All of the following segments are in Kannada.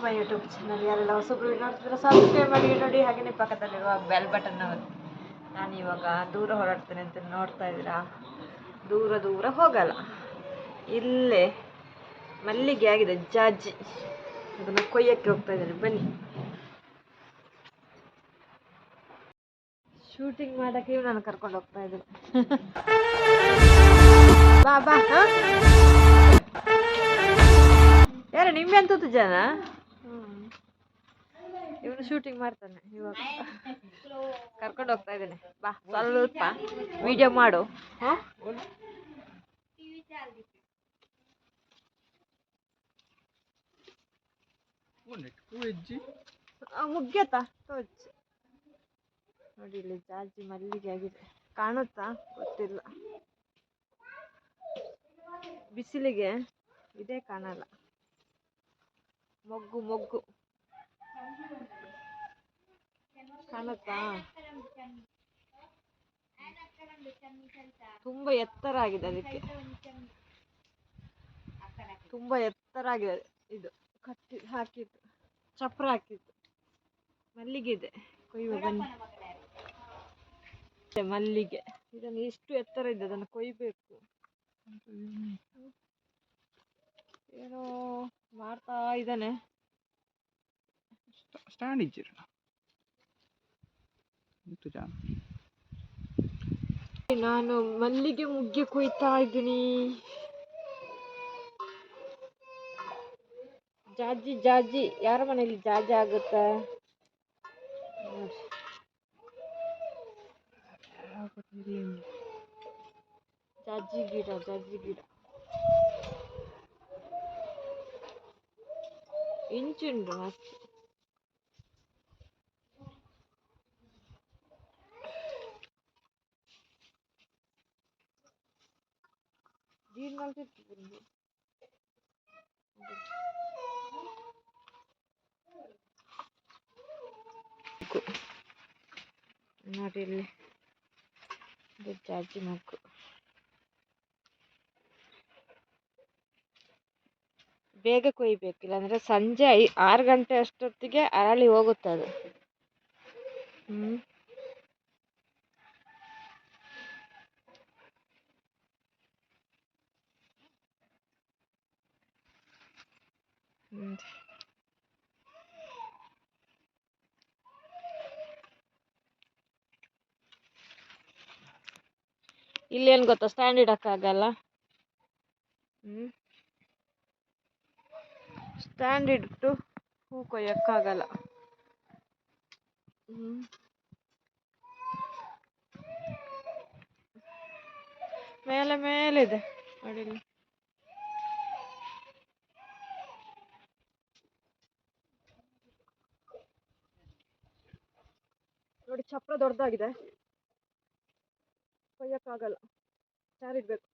My YouTube channel. ಯಾರೆಲ್ಲ ಹೊಸಬ್ರು ನೋಡ್ತಿದ್ರೆ ಸಬ್ಸ್ಕ್ರೈಬ್ ಮಾಡಿ ನೋಡಿ, ಹಾಗೆಯೇ ಪಕ್ಕದಲ್ಲಿರುವ ಬೆಲ್ ಬಟನ್ ಒತ್ತಿ. ನಾನು ಇವಾಗ ದೂರ ಹೊರಡ್ತೇನೆ ಅಂತ ನೋಡ್ತಾ ಇದ್ದೀರಾ. ದೂರ ದೂರ ಹೋಗಲ್ಲ, ಇಲ್ಲೇ ಮಲ್ಲಿಗೆ ಆಗಿದೆ ಜಾಜಿ, ಅದನ್ನು ಕೊಯ್ಯಕ್ಕೆ ಹೋಗ್ತಾ ಇದ್ದೇನೆ. ಬನ್ನಿ, ಶೂಟಿಂಗ್ ಮಾಡೋಕ್ಕೆ ನಾನು ಕರ್ಕೊಂಡು ಹೋಗ್ತಾ ಇದ್ದೇನೆ. ಬಾ ಬಾ. ಯಾರು ನಿಂಬೆ ಅಂತದ್ದು ಜನ? ಇವನು ಶೂಟಿಂಗ್ ಮಾಡ್ತಾನೆ. ಇವಾಗ ಕರ್ಕೊಂಡು ಹೋಗ್ತಾ ಇದ್ದೇನೆ. ಬಾ, ಸ್ವಲ್ಪ ವಿಡಿಯೋ ಮಾಡು. ಮುಗ್ಯತಾ ತೋಚ್ ನೋಡಿ, ಇಲ್ಲಿ ಜಾಜಿ ಮಲ್ಲಿಗೆ ಆಗಿದೆ. ಕಾಣುತ್ತಾ ಗೊತ್ತಿಲ್ಲ, ಬಿಸಿಲಿಗೆ ಇದೇ ಕಾಣಲ್ಲ. ಮೊಗ್ಗು ಮೊಗ್ಗು ಕಾಣುತ್ತಾ? ತುಂಬಾ ಎತ್ತರ ಆಗಿದೆ, ಅದಕ್ಕೆ ತುಂಬಾ ಎತ್ತರ ಆಗಿದೆ. ಇದು ಕಟ್ಟಿ ಹಾಕಿದ್ದು, ಚಪ್ರ ಹಾಕಿದ್ದು ಮಲ್ಲಿಗೆ ಇದೆ. ಕೊಯ್ಯುವ ಬನ್ನಿ. ಮಲ್ಲಿಗೆ ಇದನ್ನು ಎಷ್ಟು ಎತ್ತರ ಇದೆ, ಅದನ್ನು ಕೊಯ್ಬೇಕು. ಏನೋ ಮಾಡ್ತಾ ಇದ್ದಾನೆ. ನಾನು ಮಲ್ಲಿಗೆ ಮುಗ್ಗೆ ಕೊಯ್ತಾ ಇದ್ದೀನಿ. ಜಾಜಿ ಜಾಜಿ, ಯಾರ ಮನೆಯಲ್ಲಿ ಜಾಜಿ ಆಗುತ್ತೆ? ಜಾಜಿ ಗಿಡ, ಜಾಜಿ ಗಿಡ ಇಂಚುಂಡು ಮಸ್ತ್. ನೋಡಿ ಇಲ್ಲಿ ಜಾಜಿ ಮೊಗ್ಗು. ಬೇಗ ಕೊಯ್ಬೇಕು, ಇಲ್ಲಾಂದ್ರೆ ಸಂಜೆ 6 ಗಂಟೆ ಅಷ್ಟೊತ್ತಿಗೆ ಅರಳಿ ಹೋಗುತ್ತೆ ಅದು. ಇಲ್ಲೇನು ಗೊತ್ತಾ, ಸ್ಟ್ಯಾಂಡ್ ಇಡಕ್ಕಾಗಲ್ಲ. ಸ್ಟ್ಯಾಂಡ್ ಇಟ್ಟು ಹೂ ಕೊಯ್ಯಕ್ಕಾಗಲ್ಲ. ಮೇಲೆ ಮೇಲಿದೆ ನೋಡಿ. ನೋಡಿ, ಚಪ್ರ ದೊಡ್ಡದಾಗಿದೆ, ಕೊಯ್ಯಕ್ಕಾಗಲ್ಲ. ಚಾರಿಡ್ಬೇಕು.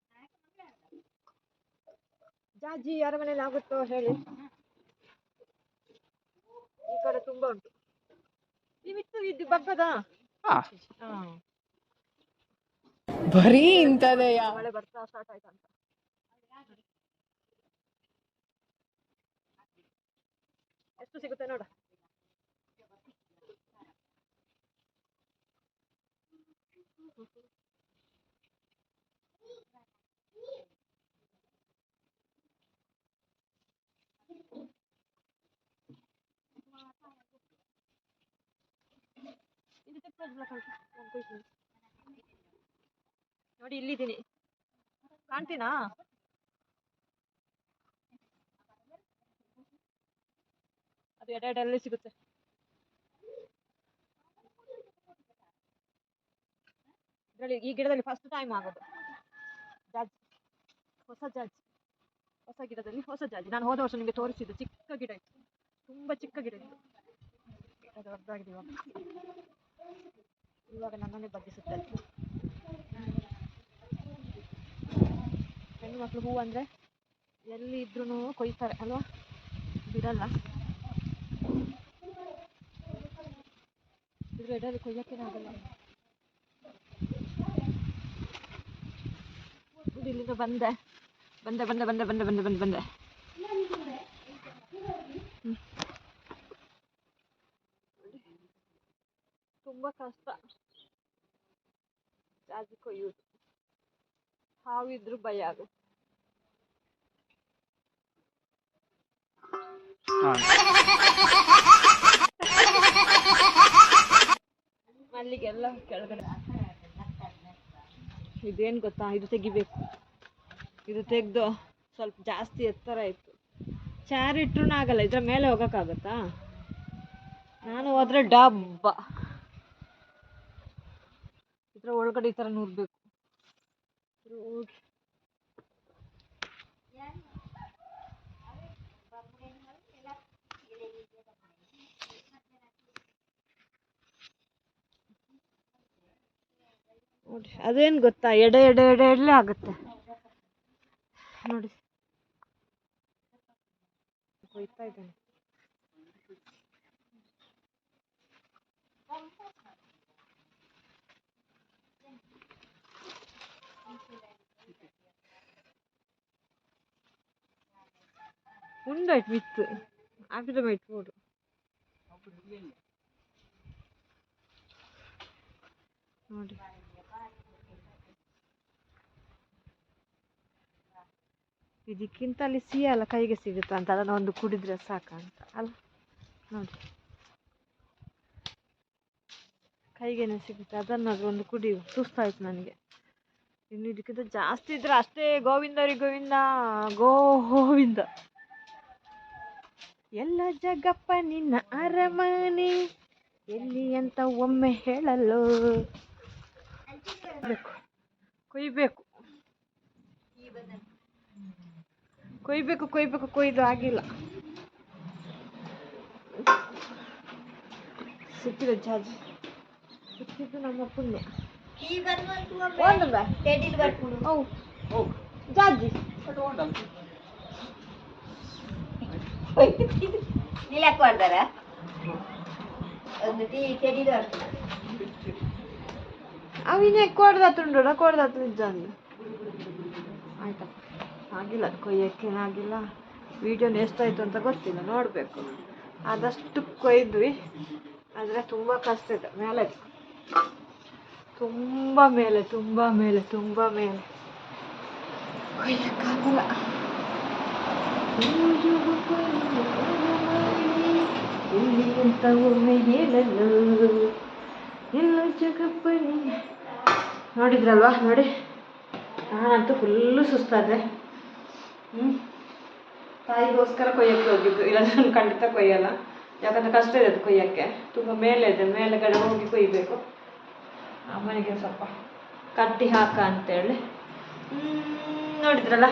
ಜಾಜಿ ಯಾರ ಮನೇಲಿ ಆಗುತ್ತೋ ಹೇಳಿ. ಈ ಕಡೆ ತುಂಬಾ ಉಂಟು. ನೀವಿತ್ತು ಇದು ಬಗ್ಗದ ಬರೀ ಇಂತದೆಯ. ಮಳೆ ಬರ್ತಾ ಸ್ಟಾರ್ಟ್ ಆಯ್ತಂತ. ಎಷ್ಟು ಸಿಗುತ್ತೆ ನೋಡ. ನೋಡಿ, ಇಲ್ಲಿದ್ದೀನಿ, ಕಾಣ್ತೀನಾ? ಅದು ಎಡೆಯಲ್ಲಿ ಸಿಗುತ್ತೆ. ಇದರಲ್ಲಿ ಈ ಗಿಡದಲ್ಲಿ ಫಸ್ಟ್ ಟೈಮ್ ಆಗೋದು ಜಾಜಿ, ಹೊಸ ಜಾಜಿ, ಹೊಸ ಗಿಡದಲ್ಲಿ ಹೊಸ ಜಾಜಿ. ನಾನು ಹೋದ ವರ್ಷ ನಿಮಗೆ ತೋರಿಸಿದ್ದು ಚಿಕ್ಕ ಗಿಡ ಇತ್ತು, ತುಂಬಾ ಚಿಕ್ಕ ಗಿಡ ಇತ್ತು. ಅದು ದೊಡ್ಡದಾಗಿದೆ ಇವಾಗ ನನ್ನನ್ನೇ ಬಗ್ಗಿಸುತ್ತದೆ. ಹೆಣ್ಣು ಮಕ್ಕಳು ಹೂ ಅಂದರೆ ಎಲ್ಲಿ ಇದ್ರೂ ಕೊಯ್ತಾರೆ ಅಲ್ವಾ, ಬಿಡಲ್ಲ. ಇದ್ರ ಎಡೆಯಲ್ಲಿ ಕೊಯ್ಯಕ್ಕೆ ಆಗಲ್ಲ. ಇಲ್ಲಿಂದ ಬಂದೆ ಬಂದೆ ಬಂದೆ ಬಂದೆ ಬಂದೆ ಬಂದೆ ಬಂದೆ ಬಂದೆ ತುಂಬ ಕಷ್ಟ ಜಾಜಿ ಕೊಯ್ಯೋದು. ಹಾವಿದ್ರು ಭಯ ಆಗುತ್ತೆ. ಅಲ್ಲಿಗೆಲ್ಲ ಕೆಳಗಡೆ ಇದೇನು ಗೊತ್ತಾ, ಇದು ತೆಗಿಬೇಕು. ಇದು ತೆಗೆದು ಸ್ವಲ್ಪ ಜಾಸ್ತಿ ಎತ್ತರ ಇತ್ತು. ಚಾರ್ ಇಟ್ರೂ ಆಗಲ್ಲ, ಇದ್ರ ಮೇಲೆ ಹೋಗೋಕ್ಕಾಗತ್ತಾ? ನಾನು ಹೋದ್ರೆ ಡಬ್ಬ ಇದ್ರ ಒಳಗಡೆ ಈ ಥರ ನೂರ್ಬೇಕು. ಹೋಗಿ ನೋಡಿ, ಅದೇನು ಗೊತ್ತಾ, ಎಡೆ ಎಡೆ ಎಡೆ ಎಡಲೆ ಆಗುತ್ತೆ ನೋಡಿ. ಕೊಯ್ತಾ ಇದ್ದಾನೆ. ഉണ്ടാಯ್ತು ಮಿತ್ತು ಆಫಿದ ಮೈಟ್ ನೋಡು. ನೋಡಿ ಇದಕ್ಕಿಂತ ಅಲ್ಲಿ ಸಿಹಿ ಅಲ್ಲ ಕೈಗೆ ಸಿಗುತ್ತಾ ಅಂತ, ಅದನ್ನು ಒಂದು ಕುಡಿದ್ರೆ ಸಾಕಂತ ಅಲ್ಲ. ನೋಡಿ ಕೈಗೇನೆ ಸಿಗುತ್ತೆ, ಅದನ್ನಾದ್ರೂ ಒಂದು ಕುಡಿ. ಸುಸ್ತಾಯ್ತು ನನಗೆ. ಇನ್ನು ಇದಕ್ಕಿಂತ ಜಾಸ್ತಿ ಇದ್ರೆ ಅಷ್ಟೇ ಗೋವಿಂದರಿ ಗೋವಿಂದ ಗೋವಿಂದ. ಎಲ್ಲ ಜಗಪ್ಪ ನಿನ್ನ ಅರಮನೆ ಎಲ್ಲಿ ಅಂತ ಒಮ್ಮೆ ಹೇಳಲು. ಕೊಯ್ಬೇಕು ಕೊಯ್ಬೇಕು ಕೊಯ್ಬೇಕು, ಕೊಯ್ದು ಆಗಿಲ್ಲ. ಸಿಕ್ಕಿದೆ ಜಾಜಿ, ಸಿಕ್ಕಿದ್ದು ನಮ್ಮ ಪುಣ್ಯ. ಜಾಜಿ ಅವಿನೇ ಕೊಡ್ದಾತುಂಡ ಕೊಡ್ದಾತು ನಿಜಾನು. ಆಯ್ತಪ್ಪ, ಆಗಿಲ್ಲ ಕೊಯ್ಯಕ್ಕೇನಾಗಿಲ್ಲ. ವಿಡಿಯೋನ ಎಷ್ಟಾಯ್ತು ಅಂತ ಗೊತ್ತಿಲ್ಲ, ನೋಡಬೇಕು. ಆದಷ್ಟು ಕೊಯ್ದ್ವಿ, ಆದರೆ ತುಂಬ ಕಷ್ಟ ಇದೆ. ಮೇಲೆ ತುಂಬ ಮೇಲೆ ತುಂಬ ಮೇಲೆ ತುಂಬ ಮೇಲೆ ಕೊಯ್ಯಕ್ಕಾಗಲ್ಲ. ಎಲ್ಲಿ ಅಂತ ಒಮ್ಮೆ ಹೇಳಲು ಎಲ್ಲ ಜಗಪ್ಪ. ನೋಡಿದ್ರಲ್ವಾ, ನೋಡಿ ನಾನಂತೂ ಫುಲ್ಲು ಸುಸ್ತಾದೆ. ತಾಯಿಗೋಸ್ಕರ ಕೊಯ್ಯಕ್ಕೆ ಹೋಗಿದ್ದು, ಇಲ್ಲಾಂದ್ರೆ ಖಂಡಿತ ಕೊಯ್ಯಲ್ಲ. ಯಾಕಂದರೆ ಕಷ್ಟ ಇದೆ ಅದು ಕೊಯ್ಯೋಕ್ಕೆ, ತುಂಬ ಮೇಲೆ ಇದೆ. ಮೇಲೆಗಡೆ ಹೋಗಿ ಕೊಯ್ಯಬೇಕು. ಅಮ್ಮನಿಗೆ ಸ್ವಲ್ಪ ಕಟ್ಟಿ ಹಾಕ ಅಂತೇಳಿ. ನೋಡಿದ್ರಲ್ಲ.